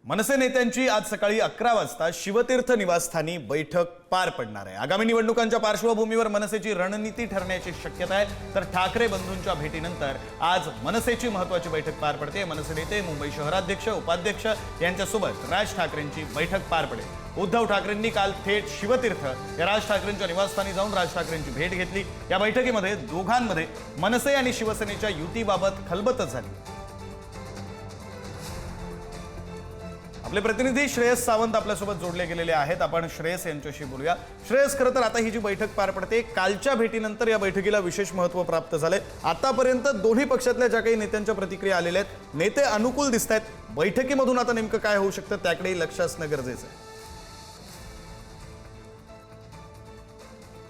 मनसे नेत्यांची आज सकाळी 11 वाजता शिवतीर्थ निवासस्थानी बैठक पार पडणार आहे। आगामी निवडणुकांच्या पार्श्वभूमीवर मनसेची रणनीती ठरण्याची शक्यता आहे। तर ठाकरे बंधूंच्या भेटीनंतर आज मनसेची महत्त्वाची बैठक पार पडते। मनसे नेते, मुंबई शहराध्यक्ष, उपाध्यक्ष यांच्यासोबत राज ठाकरेंची बैठक पार पडेल। उद्धव ठाकरेंनी काल थेट शिवतीर्थ या राज ठाकरेंच्या निवासस्थानी जाऊन राज ठाकरेंची भेट घेतली। या बैठकीमध्ये दोघांमध्ये मनसे आणि शिवसेनेच्या युतीबाबत खलबतच झाली। आपले प्रतिनिधी श्रेयस सावंत आपल्यासोबत जोडले गेलेले आहेत। आपण श्रेयस यांच्याशी बोलूया। श्रेयस, खरं तर आता ही जी बैठक पार पडते, कालच्या भेटीनंतर या बैठकीला विशेष महत्त्व प्राप्त झाले। आतापर्यंत दोन्ही पक्षातल्या ज्या काही नेत्यांच्या प्रतिक्रिया आलेल्या आहेत, नेते अनुकूल दिसत आहेत। बैठकीमधून आता नेमकं काय होऊ शकतं त्याकडे लक्ष असणं गरजेचं आहे।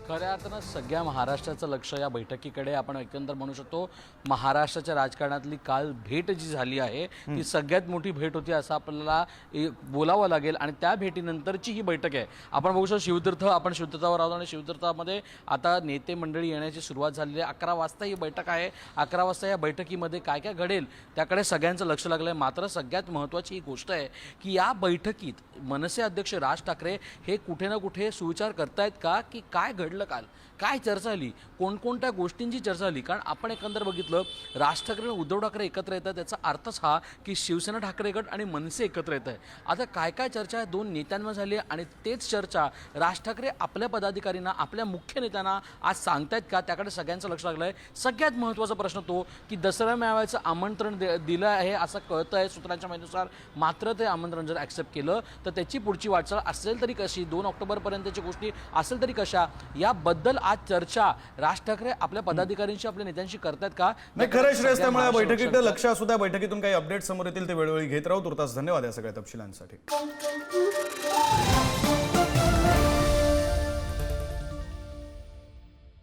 खऱ्या अर्थानं सगळ्या महाराष्ट्राचं लक्ष या बैठकीकडे आपण एकंदर म्हणू शकतो। महाराष्ट्राच्या राजकारणातली काल भेट जी झाली आहे ती सगळ्यात मोठी भेट होती असं आपल्याला बोलावं लागेल। आणि त्या भेटीनंतरची ही बैठक आहे। आपण बघू शकतो शिवतीर्थ, आपण शिवतीर्थावर आहोत आणि शिवतीर्थामध्ये आता नेते मंडळी येण्याची सुरुवात झालेली आहे। 11 वाजता ही बैठक आहे। 11 वाजता या बैठकीमध्ये काय काय घडेल त्याकडे सगळ्यांचं लक्ष लागलं आहे। मात्र सगळ्यात महत्त्वाची ही गोष्ट आहे की या बैठकीत मनसे अध्यक्ष राज ठाकरे हे कुठे ना कुठे सुविचार करतायत का की काय घडलं, काल काय चर्चा झाली, कोणकोणत्या गोष्टींची चर्चा झाली। कारण आपण एकंदर बघितलं, राज ठाकरे आणि उद्धव ठाकरे एकत्र येतात त्याचा अर्थच हा की शिवसेना ठाकरे गट आणि मनसे एकत्र येत आहे। आता काय काय चर्चा आहे दोन नेत्यांमध्ये झाली आणि तेच चर्चा राज ठाकरे आपल्या पदाधिकाऱ्यांना, आपल्या मुख्य नेत्यांना आज सांगतायत का, त्याकडे सगळ्यांचं लक्ष लागलं आहे। सगळ्यात महत्त्वाचा प्रश्न तो की दसरा मेळाव्याचं आमंत्रण दिलं आहे असं कळतं आहे सूत्रांच्या माहितीनुसार। मात्र ते आमंत्रण जर ॲक्सेप्ट केलं तर त्याची पुढची वाटचाल असेल तरी कशी, 2 ऑक्टोबरपर्यंतची गोष्टी असेल तरी कशा, याबद्दल आज चर्चा राज ठाकरे आपल्या पदाधिकाऱ्यांशी, आपल्या नेत्यांशी करतात का? नाही, खरं श्रेयस, त्यामुळे बैठकीकडे लक्ष असू द्या। बैठकीतून काही अपडेट समोर येतील ते वेळोवेळी घेत राहू। तुर्तास धन्यवाद या सगळ्या तपशिलांसाठी।